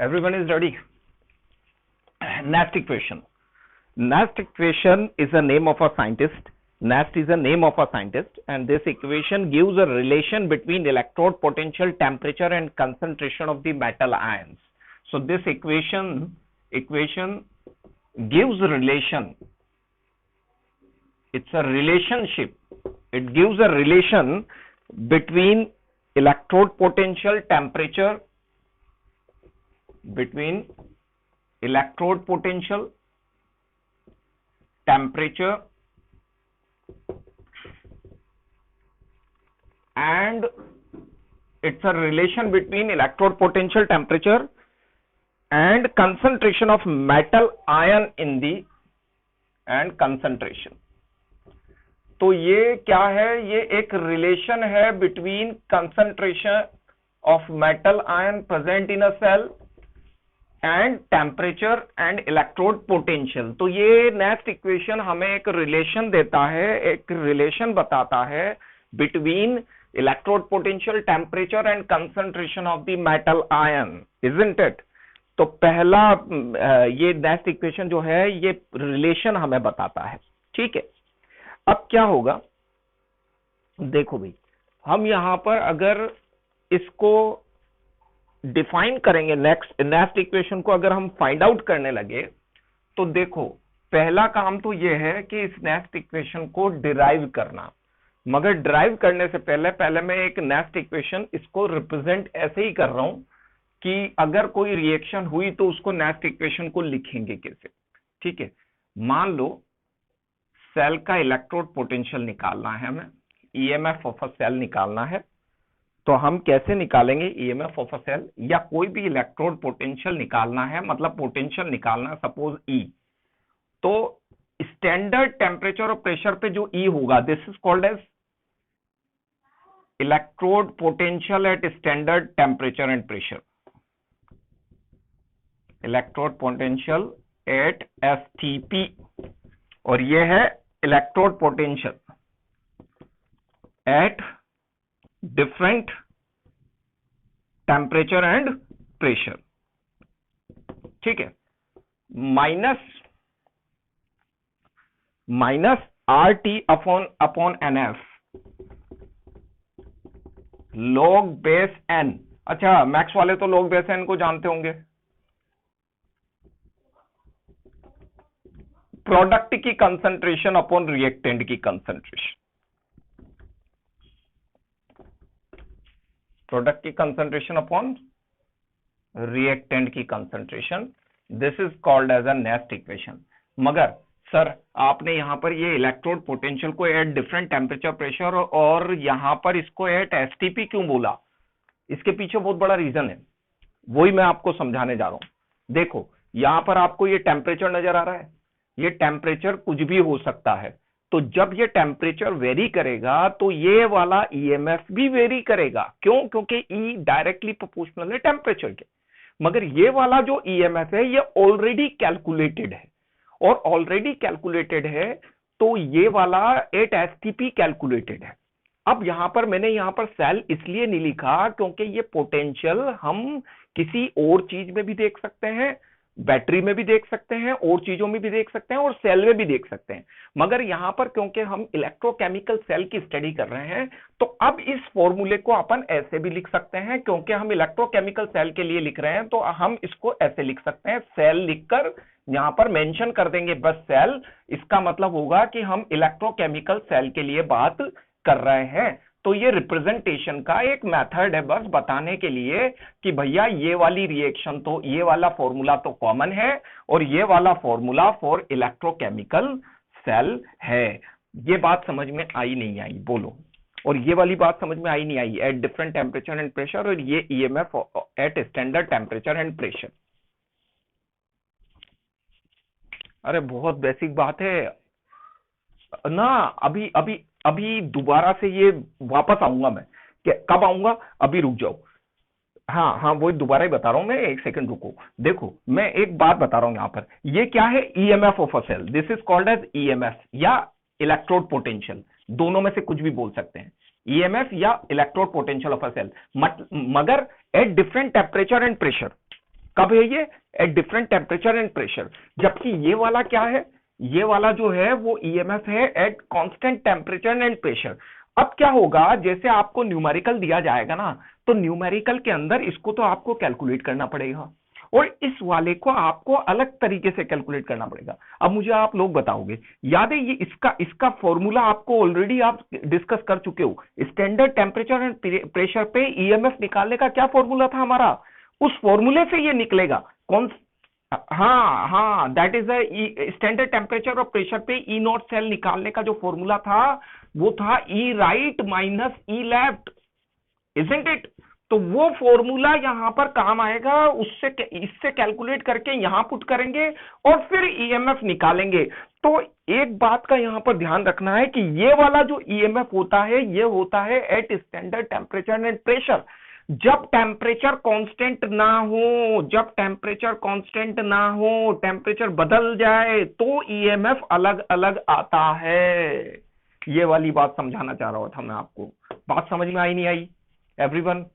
Everyone is ready. Nast equation. Nast equation is a name of a scientist. Nast is a name of a scientist, and this equation gives a relation between electrode potential, temperature, and concentration of the metal ions. So this equation gives a relation. It's a relationship. It gives a relation between electrode potential, temperature, between electrode potential, temperature, and it's a relation between electrode potential, temperature, and concentration of metal ion in the and concentration. तो ये क्या है? ये एक relation है between concentration of metal ion present in a cell and temperature and electrode potential. तो ये next equation हमें एक रिलेशन देता है, एक रिलेशन बताता है between electrode potential, temperature and concentration of the metal ion, isn't it? तो पहला ये नेक्स्ट इक्वेशन जो है ये रिलेशन हमें बताता है. ठीक है, अब क्या होगा? देखो भाई, हम यहां पर अगर इसको डिफाइन करेंगे, नेक्स्ट इक्वेशन को अगर हम फाइंड आउट करने लगे, तो देखो पहला काम तो ये है कि इस नेक्स्ट इक्वेशन को डिराइव करना. मगर डिराइव करने से पहले मैं एक नेक्स्ट इक्वेशन इसको रिप्रेजेंट ऐसे ही कर रहा हूं कि अगर कोई रिएक्शन हुई तो उसको नेक्स्ट इक्वेशन को लिखेंगे कैसे. ठीक है, मान लो सेल का इलेक्ट्रोड पोटेंशियल निकालना है, हमें ईएमएफ ऑफ अ सेल निकालना है. तो हम कैसे निकालेंगे ईएमएफ ऑफ अ सेल, या कोई भी इलेक्ट्रोड पोटेंशियल निकालना है, मतलब पोटेंशियल निकालना, सपोज ई. तो स्टैंडर्ड टेम्परेचर और प्रेशर पे जो ई होगा, this is called as electrode potential at standard temperature and pressure. Electrode potential at STP, और ये है electrode potential at different temperature and pressure. ठीक है, minus R T upon n F log base n. अच्छा, maths वाले तो log base N को जानते होंगे. प्रोडक्ट की कंसंट्रेशन अपॉन रिएक्टेंट की कंसंट्रेशन. प्रोडक्ट की कंसंट्रेशन अपॉन रिएक्टेंट की concentration. This is called as a next equation. मगर सर आपने यहां पर ये इलेक्ट्रोड पोटेंशियल को एट डिफरेंट टेम्परेचर प्रेशर और यहां पर इसको एट एसटीपी क्यों बोला? इसके पीछे बहुत बड़ा रीजन है, वही मैं आपको समझाने जा रहा हूं. देखो यहां पर आपको ये टेम्परेचर नजर आ रहा है, ये टेम्परेचर कुछ भी हो सकता है. तो जब ये टेम्परेचर वेरी करेगा तो ये वाला ईएमएफ भी वेरी करेगा. क्यों? क्योंकि ई डायरेक्टली प्रोपोर्शनल है टेम्परेचर के. मगर ये वाला जो ईएमएफ है ये ऑलरेडी कैलकुलेटेड है, और ऑलरेडी कैलकुलेटेड है तो ये वाला एट एसटीपी कैलकुलेटेड है. अब यहां पर मैंने यहां पर सेल इसलिए नहीं लिखा क्योंकि ये पोटेंशियल हम किसी और चीज में भी देख सकते हैं, बैटरी में भी देख सकते हैं, और चीजों में भी देख सकते हैं, और सेल में भी देख सकते हैं. मगर यहां पर क्योंकि हम इलेक्ट्रोकेमिकल सेल की स्टडी कर रहे हैं, तो अब इस फॉर्मूले को अपन ऐसे भी लिख सकते हैं. क्योंकि हम इलेक्ट्रोकेमिकल सेल के लिए लिख रहे हैं तो हम इसको ऐसे लिख सकते हैं, सेल लिखकर यहां पर मेंशन कर देंगे बस सेल. इसका मतलब होगा कि हम इलेक्ट्रोकेमिकल सेल के लिए बात कर रहे हैं. तो ये रिप्रेजेंटेशन का एक मेथड है, बस बताने के लिए कि भैया ये वाली रिएक्शन तो, ये वाला फॉर्मूला तो कॉमन है, और ये वाला फॉर्मूला फॉर इलेक्ट्रोकेमिकल सेल है. ये बात समझ में आई नहीं आई? बोलो. और ये वाली बात समझ में आई नहीं आई? At different temperature and pressure, और ये EMF at standard temperature and pressure. अरे बहुत बेसिक बात है ना. अभी दोबारा से ये वापस आऊंगा मैं. कब आऊंगा? अभी रुक जाओ. हाँ वही दोबारा ही बता रहा हूं मैं, एक सेकंड रुको. देखो मैं एक बात बता रहा हूं यहां पर, ये क्या है? EMF of a cell. This is called as EMF या इलेक्ट्रोड पोटेंशियल, दोनों में से कुछ भी बोल सकते हैं. ईएमएफ या electrode potential of a cell, मगर at different temperature and pressure. कब है ये? At different temperature and pressure. जबकि ये वाला क्या है? ये वाला जो है वो ईएमएफ है at constant temperature and pressure. अब क्या होगा, जैसे आपको न्यूमेरिकल दिया जाएगा ना, तो न्यूमेरिकल के अंदर इसको तो आपको कैलकुलेट करना पड़ेगा और इस वाले को आपको अलग तरीके से कैलकुलेट करना पड़ेगा। अब मुझे आप लोग बताओगे, याद है ये इसका फॉर्मूला आपको ऑलरेडी आप डिस्कस कर चुके हो। स्टैंडर्ड टेम्परेचर एंड प्रेशर पे ईएमएफ निकालने का क्या फॉर्मूला था हमारा? उस फॉर्मूले से ये निकलेगा। कौन? हाँ हाँ, दैट इज स्टैंडर्ड टेम्परेचर और प्रेशर पे ई नॉट सेल निकालने का जो फॉर्मूला था वो था E right minus E left, isn't it? तो वो फॉर्मूला यहां पर काम आएगा, उससे इससे कैलकुलेट करके यहां पुट करेंगे और फिर ईएमएफ निकालेंगे। तो एक बात का यहां पर ध्यान रखना है कि ये वाला जो ईएमएफ होता है ये होता है at standard temperature and pressure. जब टेम्परेचर कांस्टेंट ना हो, जब टेम्परेचर कांस्टेंट ना हो, टेम्परेचर बदल जाए तो ईएमएफ अलग अलग आता है। ये वाली बात समझाना चाह रहा था मैं आपको। बात समझ में आई नहीं आई एवरीवन?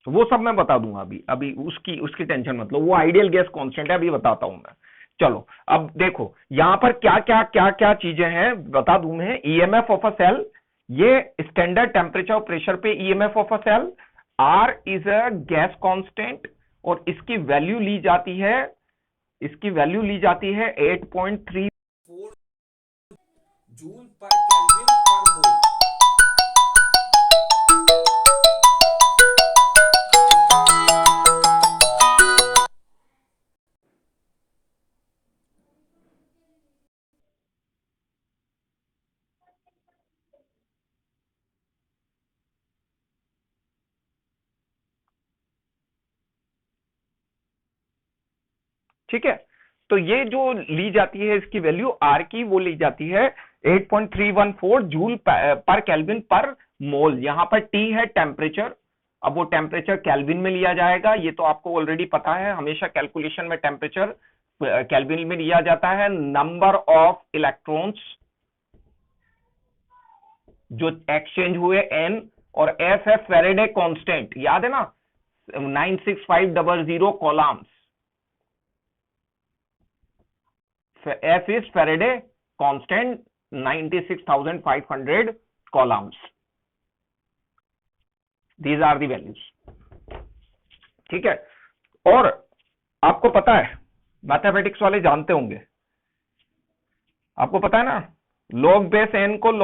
वो सब मैं बता दूंगा अभी, अभी उसकी उसकी टेंशन मत लो, वो आइडियल गैस कांस्टेंट है, अभी बताता हूं मैं। चलो अब देखो यहां पर क्या चीजें हैं बता दूं मैं। ईएमएफ ऑफ अ सेल, ये स्टैंडर्ड टेम्परेचर और प्रेशर पे EMF of a cell. R is a gas constant और इसकी वैल्यू ली जाती है, इसकी वैल्यू ली जाती है 8.34 जूल पर केल्विन पर मोल। ठीक है, तो ये जो ली जाती है इसकी वैल्यू आर की, वो ली जाती है 8.314 जूल पर केल्विन पर मोल। यहां पर टी है टेम्परेचर, अब वो टेम्परेचर केल्विन में लिया जाएगा, ये तो आपको ऑलरेडी पता है, हमेशा कैलकुलेशन में टेम्परेचर केल्विन में लिया जाता है। नंबर ऑफ इलेक्ट्रॉन्स जो एक्सचेंज हुए एन, और एफ है फेरेडे कांस्टेंट, याद है ना 96500 columns. F is Faraday constant 96,500 columns. These are the values. ठीक है, और आपको पता है, मैथमेटिक्स वाले जानते होंगे, आपको पता है ना log बेस n को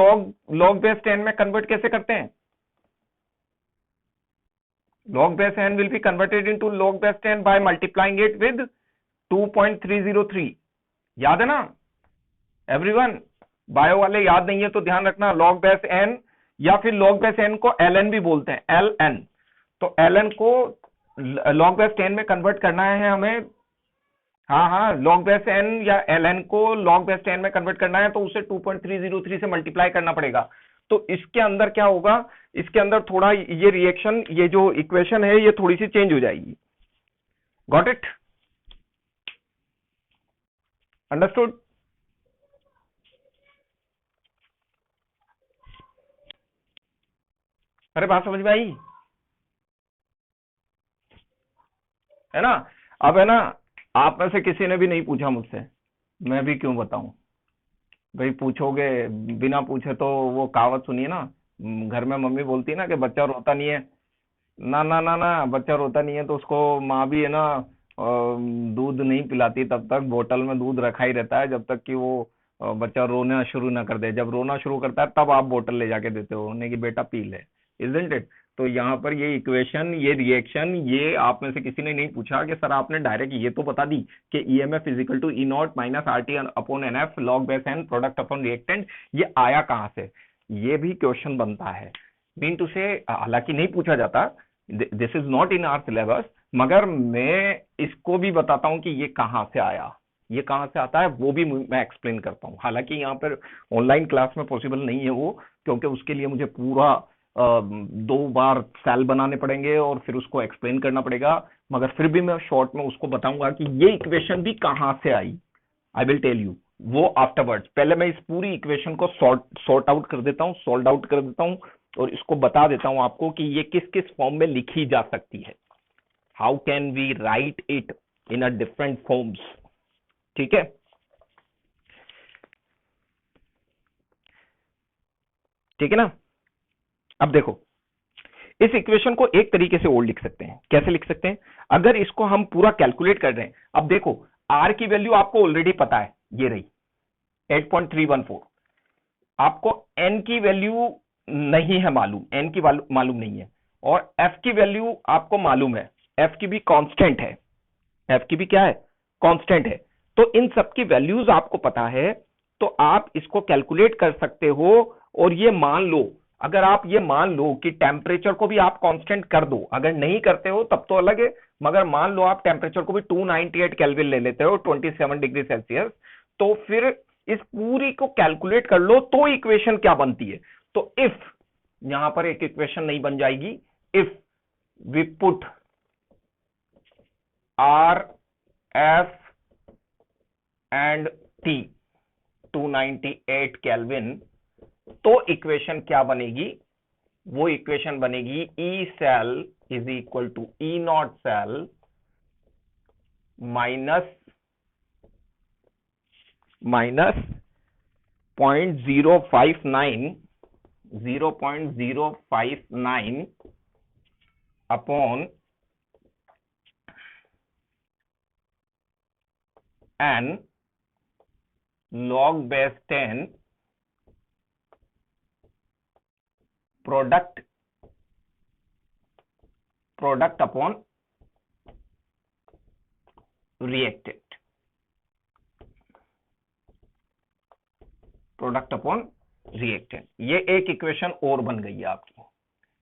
log बेस 10 में कन्वर्ट कैसे करते हैं? log base n will be converted into log base 10 by multiplying it with 2.303. याद है ना एवरीवन? बायो वाले याद नहीं है तो ध्यान रखना, लॉग बेस एन या फिर लॉग बेस एन को एल एन भी बोलते हैं, एल एन। तो एल एन को लॉग बेस 10 में कन्वर्ट करना है हमें। हाँ हाँ, लॉग बेस एन या एल एन को लॉग बेस 10 में कन्वर्ट करना है तो उसे 2.303 से मल्टीप्लाई करना पड़ेगा। तो इसके अंदर क्या होगा, इसके अंदर थोड़ा ये रिएक्शन, ये जो इक्वेशन है ये थोड़ी सी चेंज हो जाएगी। Got it? अंडरस्टूड? अरे बात समझ में आई है ना? अब है ना, आप में से किसी ने भी नहीं पूछा मुझसे, मैं भी क्यों बताऊं भाई, पूछोगे बिना पूछे तो। वो कहावत सुनिए ना, घर में मम्मी बोलती है ना कि बच्चा रोता नहीं है, ना ना ना ना, बच्चा रोता नहीं है तो उसको माँ भी है ना दूध नहीं पिलाती, तब तक बोतल में दूध रखा ही रहता है जब तक कि वो बच्चा रोना शुरू ना कर दे। जब रोना शुरू करता है तब आप बोतल ले जाके देते हो उन्हें कि बेटा पी ले, इजंट इट? तो यहाँ पर ये इक्वेशन, ये रिएक्शन, ये आप में से किसी ने नहीं पूछा कि सर आपने डायरेक्ट ये तो बता दी कि EMF is equal to E not minus R T upon n F log base n product upon reactant, ये आया कहाँ से? ये भी क्वेश्चन बनता है। मीन टू से, हालांकि नहीं पूछा जाता, this is not in our syllabus, मगर मैं इसको भी बताता हूं कि ये कहां से आया, ये कहां से आता है वो भी मैं एक्सप्लेन करता हूं। हालांकि यहाँ पर ऑनलाइन क्लास में पॉसिबल नहीं है वो, क्योंकि उसके लिए मुझे पूरा 2 बार सेल बनाने पड़ेंगे और फिर उसको एक्सप्लेन करना पड़ेगा, मगर फिर भी मैं शॉर्ट में उसको बताऊंगा कि ये इक्वेशन भी कहां से आई। आई विल टेल यू वो आफ्टरवर्ड्स। पहले मैं इस पूरी इक्वेशन को सॉर्ट आउट कर देता हूं, सॉल्व आउट कर देता हूं, और इसको बता देता हूं आपको कि ये किस किस फॉर्म में लिखी जा सकती है। How can we write it in a different forms. ठीक है, ठीक है ना। अब देखो, इस इक्वेशन को एक तरीके से और लिख सकते हैं। कैसे लिख सकते हैं? अगर इसको हम पूरा कैलकुलेट कर रहे हैं, अब देखो आर की वैल्यू आपको ऑलरेडी पता है, ये रही 8.314। आपको एन की वैल्यू नहीं है मालूम, एन की मालूम नहीं है, और एफ की वैल्यू आपको मालूम है, एफ की भी कांस्टेंट है, एफ की भी क्या है, कांस्टेंट है। तो इन सब की वैल्यूज आपको पता है, तो आप इसको कैलकुलेट कर सकते हो। और ये मान लो, अगर आप ये मान लो कि टेम्परेचर को भी आप कांस्टेंट कर दो, अगर नहीं करते हो तब तो अलग है, मगर मान लो आप टेम्परेचर को भी 298 केल्विन ले लेते हो, 27 डिग्री सेल्सियस, तो फिर इस पूरी को कैलकुलेट कर लो तो इक्वेशन क्या बनती है। तो इफ, यहां पर एक इक्वेशन नहीं बन जाएगी, if we put R F and T 298 kelvin, तो इक्वेशन क्या बनेगी? वो इक्वेशन बनेगी E cell is equal to E not cell minus 0.059 upon n log base 10 product upon reactant, product upon reactant. ये एक इक्वेशन और बन गई है आपकी।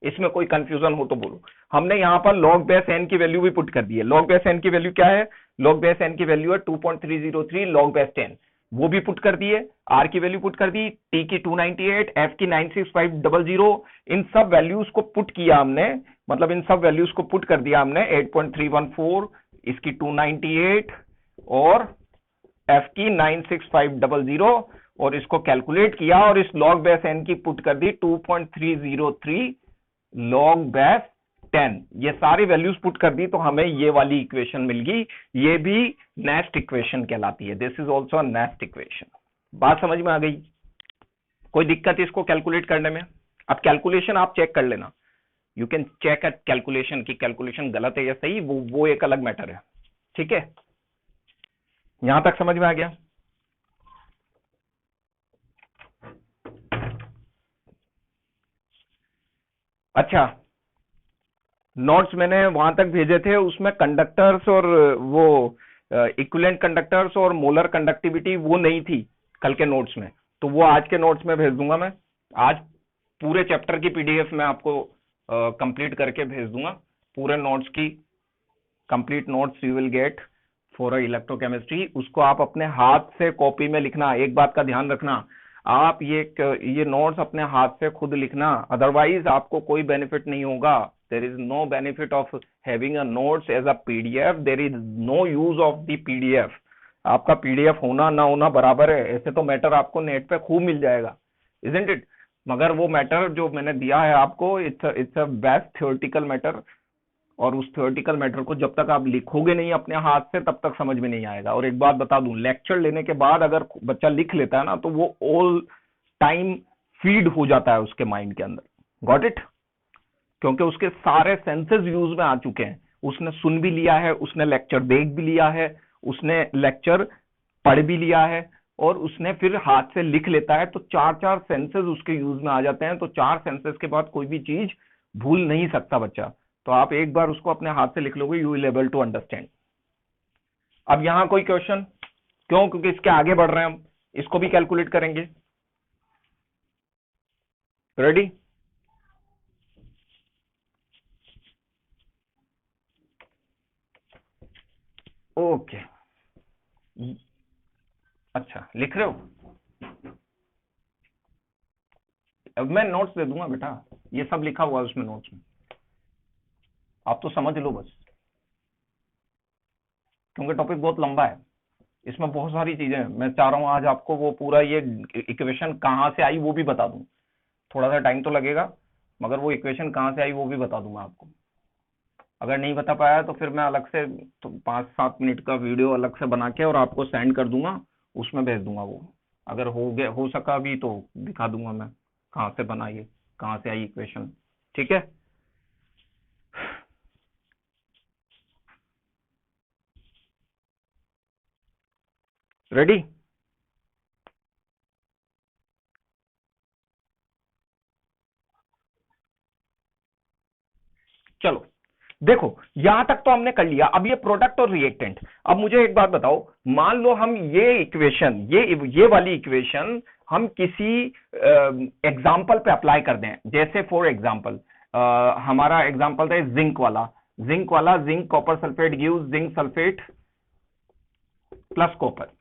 इसमें कोई कंफ्यूजन हो तो बोलो। हमने यहां पर log बेस n की वैल्यू भी पुट कर दी है। log बेस n की वैल्यू क्या है? log बेस n की वैल्यू है 2.303 log बेस 10, वो भी पुट कर दिए, r की वैल्यू पुट कर दी, t की 298, f की 96500, इन सब वैल्यूज को पुट किया हमने, मतलब इन सब वैल्यूज को पुट कर दिया हमने, 8.314, इसकी 298 और f की 96500, और इसको कैलकुलेट किया और इस log बेस n की पुट कर दी 2.303 log बेस 10। ये सारी वैल्यूज पुट कर दी तो हमें ये वाली इक्वेशन मिल गई। ये भी नेस्ट इक्वेशन कहलाती है। This is also nest equation. बात समझ में आ गई? कोई दिक्कत इसको कैलकुलेट करने में? अब कैलकुलेशन आप चेक कर लेना, you can check at calculation की कैलकुलेशन गलत है या सही, वो एक अलग मैटर है। ठीक है, यहां तक समझ में आ गया? अच्छा, नोट्स मैंने वहां तक भेजे थे, उसमें कंडक्टर्स और वो इक्विवेलेंट कंडक्टर्स और मोलर कंडक्टिविटी वो नहीं थी कल के नोट्स में, तो वो आज के नोट्स में भेज दूंगा मैं। आज पूरे चैप्टर की पीडीएफ मैं आपको कंप्लीट करके भेज दूंगा, पूरे नोट्स की complete notes you will get for electrochemistry. उसको आप अपने हाथ से कॉपी में लिखना। एक बात का ध्यान रखना, आप ये नोट्स अपने हाथ से खुद लिखना, अदरवाइज आपको कोई बेनिफिट नहीं होगा। there is no benefit of having a notes as a PDF, there is no use of the PDF। आपका पीडीएफ होना ना होना बराबर है, ऐसे तो मैटर आपको नेट पे खूब मिल जाएगा, isn't it? मगर वो मैटर जो मैंने दिया है आपको, it's a best theoretical matter, और उस थ्योरेटिकल मैटर को जब तक आप लिखोगे नहीं अपने हाथ से तब तक समझ में नहीं आएगा। और एक बात बता दूं, लेक्चर लेने के बाद अगर बच्चा लिख लेता है ना, तो वो ऑल टाइम फीड हो जाता है उसके माइंड के अंदर। Got it? क्योंकि उसके सारे सेंसेस यूज में आ चुके हैं, उसने सुन भी लिया है, उसने लेक्चर देख भी लिया है, उसने लेक्चर पढ़ भी लिया है, और उसने फिर हाथ से लिख लेता है, तो चार सेंसेस उसके यूज में आ जाते हैं। तो 4 सेंसेस के बाद कोई भी चीज भूल नहीं सकता बच्चा। तो आप एक बार उसको अपने हाथ से लिख लोगे, you will able to understand. अब यहां कोई क्वेश्चन? क्यों? क्योंकि इसके आगे बढ़ रहे हैं हम, इसको भी कैलकुलेट करेंगे। रेडी? ओके, अच्छा लिख रहे हो? अब मैं नोट्स दे दूंगा बेटा, ये सब लिखा हुआ है उसमें नोट्स में, आप तो समझ लो बस, क्योंकि टॉपिक बहुत लंबा है, इसमें बहुत सारी चीजें हैं। मैं चाह रहा हूं आज आपको वो पूरा ये इक्वेशन कहां से आई वो भी बता दूं। थोड़ा सा टाइम तो लगेगा, मगर वो इक्वेशन कहाँ से आई वो भी बता दूंगा आपको। अगर नहीं बता पाया तो फिर मैं अलग से तो 5-7 मिनट का वीडियो अलग से बना के और आपको सेंड कर दूंगा, उसमें भेज दूंगा वो। अगर हो गया हो सका भी तो दिखा दूंगा मैं कहाँ से बना ये, कहाँ से आई इक्वेशन। ठीक है। रेडी? चलो देखो, यहां तक तो हमने कर लिया। अब ये प्रोडक्ट और रिएक्टेंट। अब मुझे एक बात बताओ, मान लो हम ये इक्वेशन, ये वाली इक्वेशन हम किसी एग्जाम्पल पे अप्लाई कर दें। जैसे फॉर एग्जाम्पल हमारा एग्जाम्पल था जिंक वाला। Zinc copper sulphate gives zinc sulphate plus copper.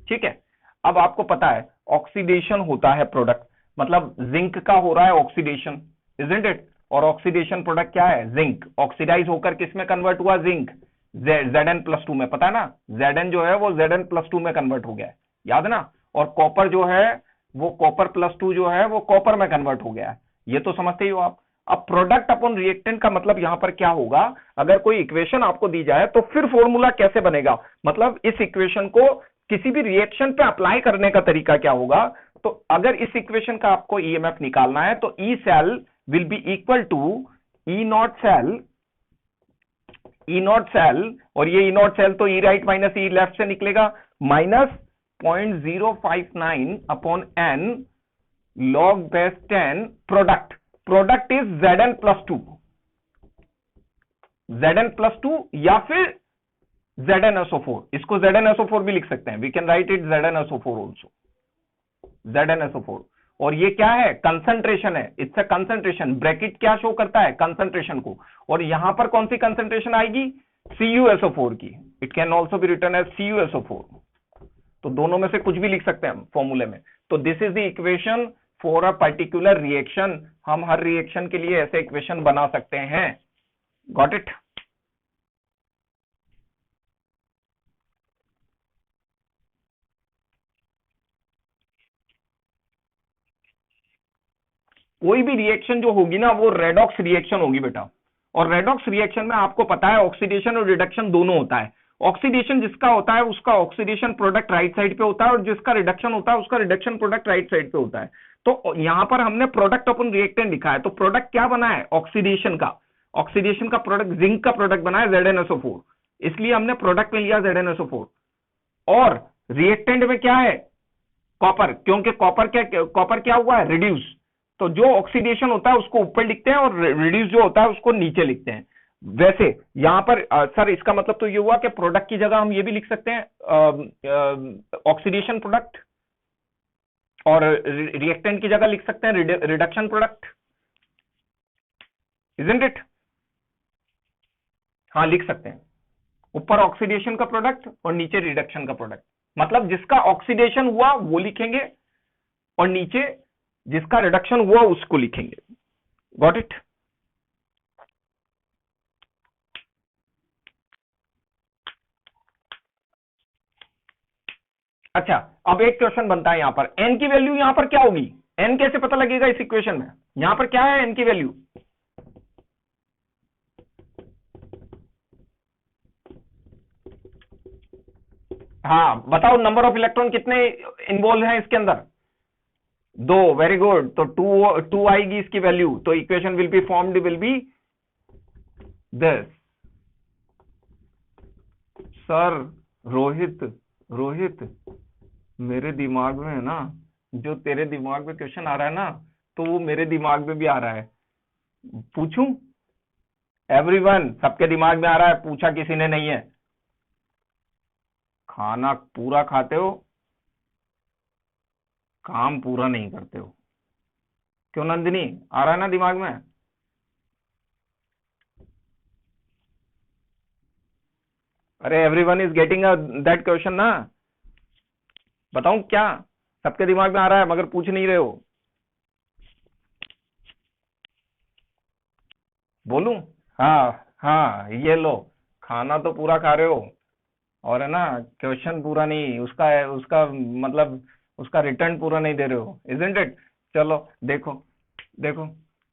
ठीक है। अब आपको पता है ऑक्सीडेशन होता है प्रोडक्ट, मतलब जिंक का हो रहा है ऑक्सीडेशन, इजंट इट? और ऑक्सीडेशन प्रोडक्ट क्या है? जिंक। ऑक्सीडाइज होकर किस में कन्वर्ट हुआ? जिंक। Zn+2 में, पता है ना? Zn जो है वो Zn+2 में कन्वर्ट हो गया है, याद है ना? और कॉपर जो है वो कॉपर+2 जो है वो कॉपर में कन्वर्ट हो गया है। ये तो समझते ही हो आप। अब प्रोडक्ट अपॉन रिएक्टेंट का मतलब यहां पर क्या होगा? अगर कोई इक्वेशन आपको दी जाए तो फिर फॉर्मूला कैसे बनेगा, मतलब इस इक्वेशन को किसी भी रिएक्शन पे अप्लाई करने का तरीका क्या होगा? तो अगर इस इक्वेशन का आपको ईएमएफ निकालना है तो E cell will be equal to E not cell, और ये ई नॉट सेल तो E right minus E left से निकलेगा, minus 0.059 upon n log base 10 product is Zn+2, या फिर ZnSO4। इसको ZnSO4 भी लिख सकते हैं, we can write it ZnSO4 also, ZnSO4। और ये क्या है? कंसंट्रेशन है, इट्स अ कंसंट्रेशन। ब्रैकेट क्या शो करता है? कंसंट्रेशन को। और यहां पर कौन सी कंसंट्रेशन आएगी? CuSO4 की। It can also be written as CuSO4। तो दोनों में से कुछ भी लिख सकते हैं फॉर्मूले में। तो this is the equation for a particular reaction. हम हर रिएक्शन के लिए ऐसे इक्वेशन बना सकते हैं। Got it? कोई भी रिएक्शन जो होगी ना वो रेडॉक्स रिएक्शन होगी बेटा। और रेडॉक्स रिएक्शन में आपको पता है ऑक्सीडेशन और रिडक्शन दोनों होता है। ऑक्सीडेशन जिसका होता है उसका ऑक्सीडेशन प्रोडक्ट राइट साइड पे होता है, और जिसका रिडक्शन होता है उसका रिडक्शन प्रोडक्ट राइट साइड पे होता है। तो यहां पर हमने प्रोडक्ट अपन रिएक्टेंट लिखा है, तो प्रोडक्ट क्या बना है? ऑक्सीडेशन का प्रोडक्ट, जिंक का प्रोडक्ट बना है ZnSO4, इसलिए हमने प्रोडक्ट में लिया ZnSO4। और रिएक्टेंट में क्या है? कॉपर, क्योंकि कॉपर क्या हुआ है? रिड्यूस। तो जो ऑक्सीडेशन होता है उसको ऊपर लिखते हैं और रिड्यूस जो होता है उसको नीचे लिखते हैं। वैसे यहां पर सर इसका मतलब तो ये हुआ कि प्रोडक्ट की जगह हम ये भी लिख सकते हैं ऑक्सीडेशन प्रोडक्ट, और रिएक्टेंट की जगह लिख सकते हैं रिडक्शन प्रोडक्ट, इजंट इट? हाँ लिख सकते हैं, ऊपर ऑक्सीडेशन का प्रोडक्ट और नीचे रिडक्शन का प्रोडक्ट। मतलब जिसका ऑक्सीडेशन हुआ वो लिखेंगे और नीचे जिसका रिडक्शन हुआ उसको लिखेंगे। Got it? अच्छा, अब एक क्वेश्चन बनता है यहां पर, एन की वैल्यू यहां पर क्या होगी? एन कैसे पता लगेगा इस इक्वेशन में? यहां पर क्या है एन की वैल्यू? हाँ बताओ, नंबर ऑफ इलेक्ट्रॉन कितने इन्वॉल्व हैं इसके अंदर? 2। Very good. तो 2 आएगी इसकी वैल्यू, तो equation will be formed, will be this. Sir Rohit मेरे दिमाग में है ना, जो तेरे दिमाग में क्वेश्चन आ रहा है ना, तो वो मेरे दिमाग में भी आ रहा है। पूछूं? एवरीवन, सबके दिमाग में आ रहा है, पूछा किसी ने नहीं है। खाना पूरा खाते हो, काम पूरा नहीं करते हो। क्यों नंदिनी, आ रहा है ना दिमाग में? अरे everyone is getting that question ना? बताऊं क्या? सबके दिमाग में आ रहा है मगर पूछ नहीं रहे हो। बोलूं? हाँ हाँ, ये लो, खाना तो पूरा खा रहे हो, और है ना क्वेश्चन पूरा नहीं, उसका उसका मतलब उसका रिटर्न पूरा नहीं दे रहे हो, इजंट इट? चलो देखो देखो,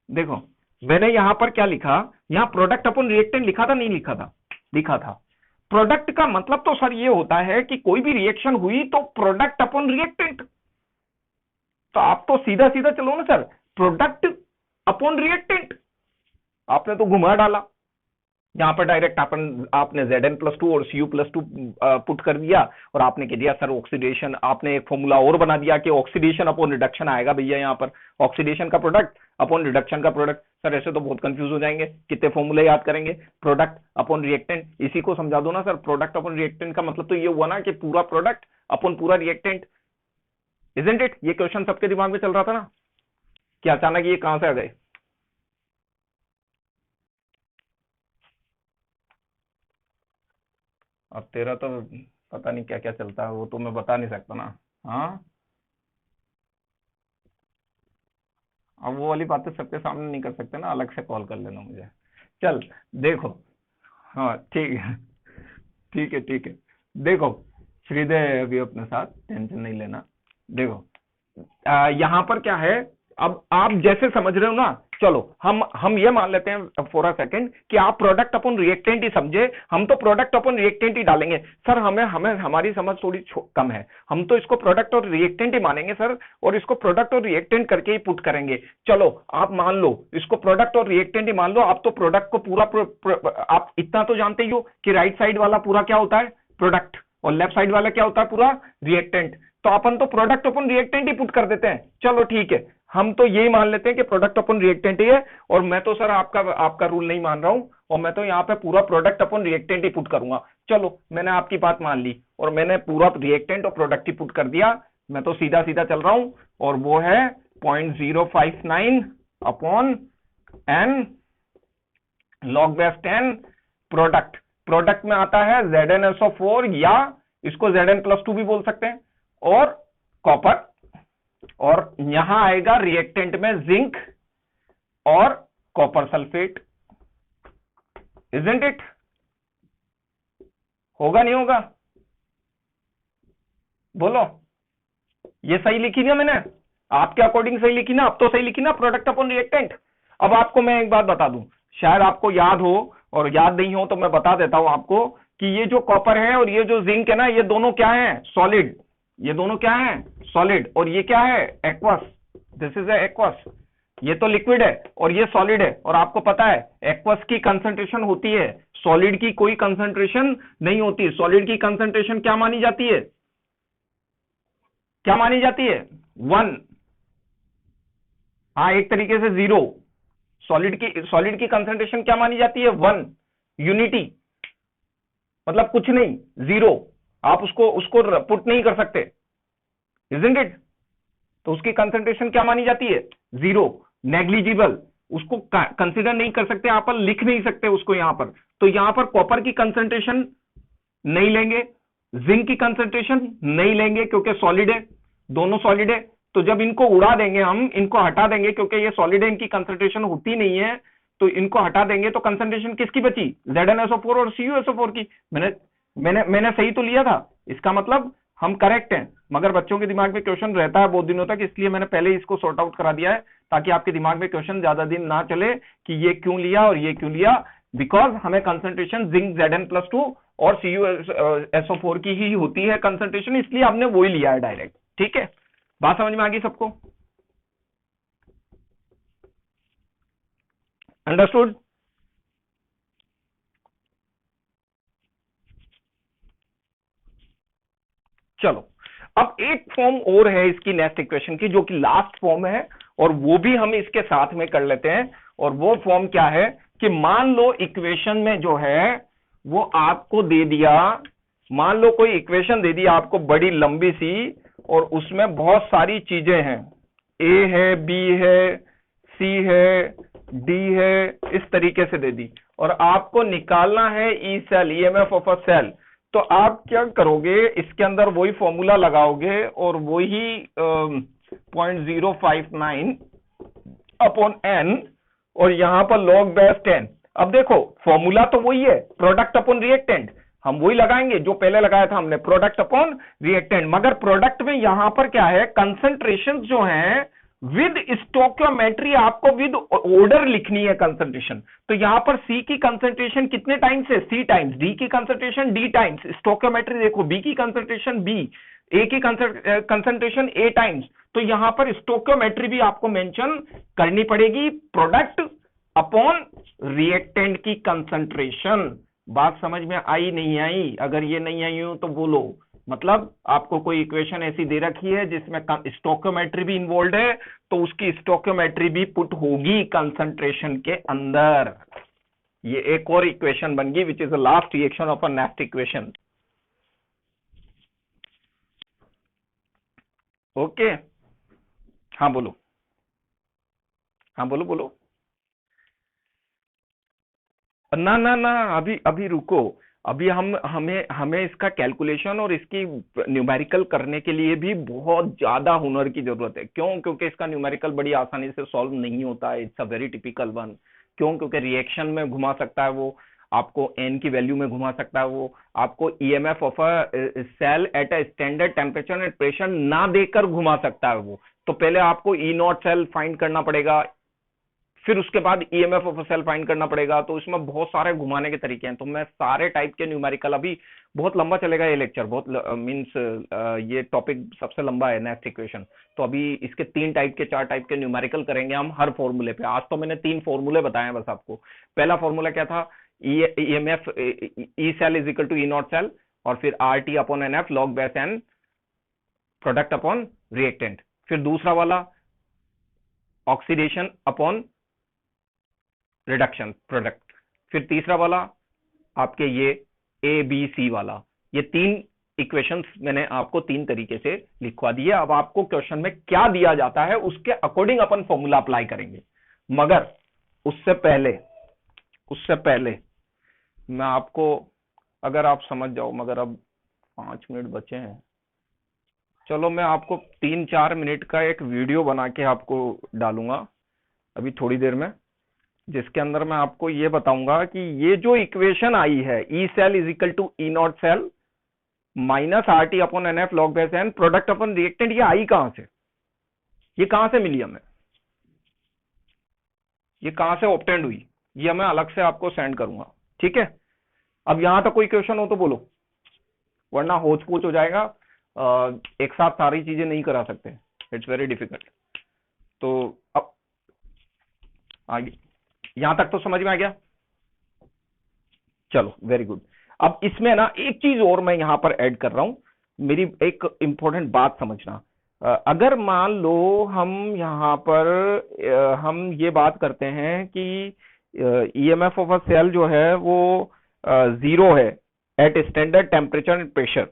देखो मैंने यहां पर क्या लिखा, यहां प्रोडक्ट अपॉन रिएक्टेंट लिखा था नहीं लिखा था? लिखा था। प्रोडक्ट का मतलब तो सर ये होता है कि कोई भी रिएक्शन हुई तो प्रोडक्ट अपॉन रिएक्टेंट। तो आप तो सीधा सीधा चलो ना सर, प्रोडक्ट अपॉन रिएक्टेंट। आपने तो घुमा डाला, यहां पर डायरेक्ट आपने Zn+2 और Cu+2 पुट कर दिया और आपने कह दिया सर ऑक्सीडेशन, आपने एक फॉर्मूला और बना दिया कि ऑक्सीडेशन अपॉन रिडक्शन आएगा भैया, यहां पर ऑक्सीडेशन का प्रोडक्ट अपॉन रिडक्शन का प्रोडक्ट। सर ऐसे तो बहुत कंफ्यूज हो जाएंगे, कितने फॉर्मूले याद करेंगे? प्रोडक्ट अपॉन रिएक्टेंट, इसी को समझा दो ना सर। प्रोडक्ट अपॉन रिएक्टेंट का मतलब तो ये हुआ ना कि पूरा प्रोडक्ट अपॉन पूरा रिएक्टेंट, इजंट इट? ये क्वेश्चन सबके दिमाग में चल रहा था ना, कि अचानक ये कहां से आ गए? अब तेरा तो पता नहीं क्या क्या चलता है, वो तो मैं बता नहीं सकता ना। हाँ, अब वो वाली बातें सबके सामने नहीं कर सकते ना, अलग से कॉल कर लेना मुझे। चल देखो, हाँ ठीक है, ठीक है ठीक है। देखो श्रीदय है अभी अपने साथ, टेंशन नहीं लेना। देखो यहाँ पर क्या है, अब आप जैसे समझ रहे हो ना, चलो हम ये मान लेते हैं फॉर अ सेकंड कि आप प्रोडक्ट अपन रिएक्टेंट ही समझे, हम तो प्रोडक्ट अपन रिएक्टेंट ही डालेंगे। सर हमें हमें हमारी समझ थोड़ी कम है, हम तो इसको प्रोडक्ट और रिएक्टेंट ही मानेंगे सर, और इसको प्रोडक्ट और रिएक्टेंट करके ही पुट करेंगे। चलो आप मान लो इसको प्रोडक्ट और रिएक्टेंट ही मान लो, आप तो प्रोडक्ट को आप इतना तो जानते ही हो कि राइट साइड वाला पूरा क्या होता है? प्रोडक्ट, और लेफ्ट साइड वाला क्या होता है? पूरा रिएक्टेंट। तो अपन तो प्रोडक्ट अपन रिएक्टेंट ही पुट कर देते हैं। चलो ठीक है, हम तो यही मान लेते हैं कि प्रोडक्ट अपन रिएक्टेंट ही है, और मैं तो सर आपका रूल नहीं मान रहा हूं, और मैं तो यहाँ पे पूरा प्रोडक्ट अपन रिएक्टेंट ही पुट करूंगा। चलो मैंने आपकी बात मान ली और मैंने पूरा रिएक्टेंट और प्रोडक्ट ही पुट कर दिया। मैं तो सीधा सीधा चल रहा हूं, और वो है 0.059 upon n log base 10 product. Product में आता है ZnSO4, या इसको Zn+2 भी बोल सकते हैं, और कॉपर, और यहां आएगा रिएक्टेंट में जिंक और कॉपर सल्फेट। Isn't it? होगा नहीं होगा? बोलो, ये सही लिखी ना मैंने? आपके अकॉर्डिंग सही लिखी ना? अब तो सही लिखी ना, प्रोडक्ट अपॉन रिएक्टेंट। अब आपको मैं एक बात बता दूं, शायद आपको याद हो और याद नहीं हो तो मैं बता देता हूं आपको, कि ये जो कॉपर है और ये जो जिंक है ना, ये दोनों क्या है? सॉलिड। ये दोनों क्या है? सॉलिड। और ये क्या है? एक्वस। This is aqueous. ये तो लिक्विड है और ये सॉलिड है, और आपको पता है एक्वस की कंसंट्रेशन होती है, सॉलिड की कोई कंसंट्रेशन नहीं होती। सॉलिड की कंसंट्रेशन क्या मानी जाती है? क्या मानी जाती है? 1। हाँ, एक तरीके से 0। सॉलिड की कंसंट्रेशन क्या मानी जाती है? 1। यूनिटी, मतलब कुछ नहीं, 0। आप उसको उसको पुट नहीं कर सकते, इजंट इट? तो उसकी कंसंट्रेशन क्या मानी जाती है? 0, नेग्लिजिबल। उसको कंसिडर नहीं कर सकते, आप लिख नहीं सकते उसको यहां पर। तो यहां पर कॉपर की कंसंट्रेशन नहीं लेंगे, जिंक की कंसंट्रेशन नहीं लेंगे क्योंकि सॉलिड है, दोनों सॉलिड है। तो जब इनको उड़ा देंगे, हम इनको हटा देंगे क्योंकि ये सॉलिड है, इनकी कंसंट्रेशन होती नहीं है, तो इनको हटा देंगे तो कंसंट्रेशन किसकी बची? ZnSO4 और CuSO4 की। मैंने सही तो लिया था, इसका मतलब हम करेक्ट हैं। मगर बच्चों के दिमाग में क्वेश्चन रहता है बहुत दिनों तक, इसलिए मैंने पहले ही इसको सॉर्ट आउट करा दिया है, ताकि आपके दिमाग में क्वेश्चन ज्यादा दिन ना चले कि ये क्यों लिया और ये क्यों लिया। बिकॉज हमें कंसंट्रेशन जिंक Zn+2 और CuSO4 की ही होती है कंसंट्रेशन, इसलिए हमने वो ही लिया है डायरेक्ट। ठीक है, बात समझ में आ गई सबको? अंडरस्टूड? चलो, अब एक फॉर्म और है इसकी नेक्स्ट इक्वेशन की, जो कि लास्ट फॉर्म है, और वो भी हम इसके साथ में कर लेते हैं। और वो फॉर्म क्या है कि मान लो इक्वेशन में जो है वो आपको दे दिया, मान लो कोई इक्वेशन दे दी आपको बड़ी लंबी सी, और उसमें बहुत सारी चीजें हैं, ए है, बी है, सी है, डी है, इस तरीके से दे दी, और आपको निकालना है E cell, EMF of a cell. तो आप क्या करोगे, इसके अंदर वही फॉर्मूला लगाओगे और वही 0.059 अपॉन n, और यहां पर log base 10। अब देखो फॉर्मूला तो वही है, प्रोडक्ट अपॉन रिएक्टेंट, हम वही लगाएंगे जो पहले लगाया था हमने, प्रोडक्ट अपॉन रिएक्टेंट। मगर प्रोडक्ट में यहां पर क्या है, कंसंट्रेशन जो है विद स्टोक्योमेट्री आपको विद ऑर्डर लिखनी है कंसंट्रेशन। तो यहां पर सी की कंसंट्रेशन कितने टाइम्स है, सी टाइम्स, डी की कंसंट्रेशन डी टाइम्स, स्टोक्योमेट्री देखो बी की कंसंट्रेशन बी, ए की कंसंट्रेशन ए टाइम्स। तो यहां पर स्टोक्योमेट्री भी आपको मेंशन करनी पड़ेगी, प्रोडक्ट अपॉन रिएक्टेंट की कंसंट्रेशन। बात समझ में आई नहीं आई? अगर ये नहीं आई हो तो बोलो। मतलब आपको कोई इक्वेशन ऐसी दे रखी है जिसमें स्टोक्योमेट्री भी इन्वॉल्व है, तो उसकी स्टोक्योमेट्री भी पुट होगी कंसंट्रेशन के अंदर। ये एक और इक्वेशन बन गई which is the last reaction of a nest equation. Okay, हाँ बोलो, हाँ बोलो बोलो। ना ना ना, अभी अभी रुको। अभी हम हमें हमें इसका कैलकुलेशन और इसकी न्यूमेरिकल करने के लिए भी बहुत ज्यादा हुनर की जरूरत है। क्यों? क्योंकि इसका न्यूमेरिकल बड़ी आसानी से सॉल्व नहीं होता है। It's a very typical one. क्यों? क्योंकि रिएक्शन में घुमा सकता है वो, आपको एन की वैल्यू में घुमा सकता है वो, आपको EMF of a cell at a standard temperature and pressure ना देकर घुमा सकता है वो। तो पहले आपको ई नॉट सेल फाइंड करना पड़ेगा, फिर उसके बाद ईएमएफ ऑफ सेल फाइंड करना पड़ेगा। तो इसमें बहुत सारे घुमाने के तरीके हैं। तो मैं सारे टाइप के न्यूमेरिकल, अभी बहुत लंबा चलेगा ये लेक्चर, बहुत मींस ये टॉपिक सबसे लंबा है नेस्ट इक्वेशन। तो अभी इसके 3 टाइप के 4 टाइप के न्यूमेरिकल करेंगे हम हर फॉर्मूले पे। आज तो मैंने 3 फॉर्मूले बताए हैं बस आपको। पहला फॉर्मूला क्या था? EMF E cell is equal to E not cell, और फिर R T upon n F log base n product upon reactant. फिर दूसरा वाला ऑक्सीडेशन अपॉन रिडक्शन प्रोडक्ट। फिर तीसरा वाला आपके ये ए बी सी वाला। ये 3 इक्वेशंस मैंने आपको 3 तरीके से लिखवा दिए। अब आपको क्वेश्चन में क्या दिया जाता है उसके अकॉर्डिंग अपन फॉर्मूला अप्लाई करेंगे। मगर उससे पहले मैं आपको, अगर आप समझ जाओ, मगर अब 5 मिनट बचे हैं, चलो मैं आपको 3-4 मिनट का एक वीडियो बना के आपको डालूंगा अभी थोड़ी देर में, जिसके अंदर मैं आपको ये बताऊंगा कि ये जो इक्वेशन आई है E cell is equal to E not cell minus R T upon n F log base n product upon reactant, ये आई कहां से, ये कहां से मिली हमें, ये कहां से ऑब्टेंड हुई, ये मैं अलग से आपको सेंड करूंगा। ठीक है? अब यहां तक कोई क्वेश्चन हो तो बोलो, वरना होच पोच हो जाएगा। एक साथ सारी चीजें नहीं करा सकते, इट्स वेरी डिफिकल्ट। तो अब आगे यहां तक तो समझ में आ गया? चलो वेरी गुड। अब इसमें ना एक चीज और मैं यहां पर ऐड कर रहा हूं, मेरी एक इंपॉर्टेंट बात समझना। अगर मान लो हम यहां पर हम ये बात करते हैं कि ईएमएफ ऑफ अ सेल जो है वो 0 है at standard temperature and pressure,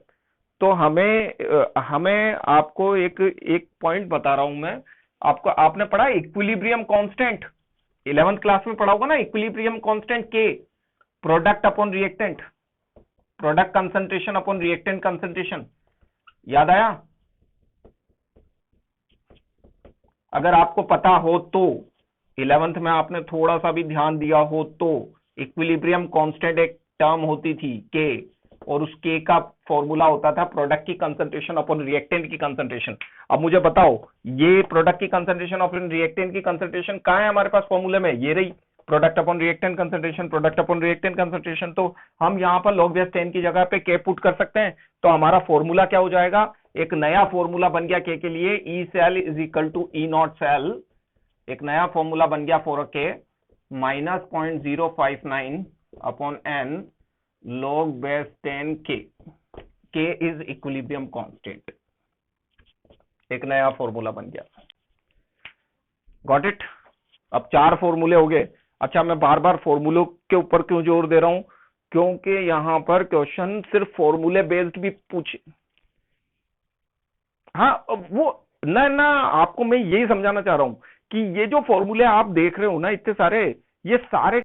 तो हमें आपको एक पॉइंट बता रहा हूं मैं आपको। आपने पढ़ा इक्विलिब्रियम कांस्टेंट, 11th क्लास में पढ़ा होगा ना, इक्विलिब्रियम कांस्टेंट के, product upon reactant, product concentration upon reactant concentration, याद आया? अगर आपको पता हो तो, 11th में आपने थोड़ा सा भी ध्यान दिया हो तो, इक्विलिब्रियम कांस्टेंट एक टर्म होती थी के, और उस के का फॉर्मूला होता था प्रोडक्ट की कंसंट्रेशन अपॉन रिएक्टेंट की कंसंट्रेशन। अब मुझे बताओ, ये प्रोडक्ट की कंसंट्रेशन अपॉन रिएक्टेंट की कंसंट्रेशन कहां है हमारे पास फॉर्मूले में? ये रही, product upon reactant concentration, product upon reactant concentration. तो हम यहां पर log base 10 की जगह पे के पुट कर सकते हैं। तो हमारा फॉर्मूला क्या हो जाएगा? एक नया फॉर्मूला बन गया के लिए, E cell is equal to E not cell. एक नया फॉर्मूला बन गया फॉर के, minus 0.059 upon n log base 10 के इज इक्विलिब्रियम कांस्टेंट। एक नया फॉर्मूला बन गया। Got it? अब 4 फॉर्मूले हो गए। अच्छा, मैं बार बार फॉर्मूलों के ऊपर क्यों जोर दे रहा हूं? क्योंकि यहां पर क्वेश्चन सिर्फ फॉर्मूले बेस्ड भी पूछे। हाँ, वो ना आपको मैं यही समझाना चाह रहा हूं कि ये जो फॉर्मूले आप देख रहे हो ना इतने सारे, ये सारे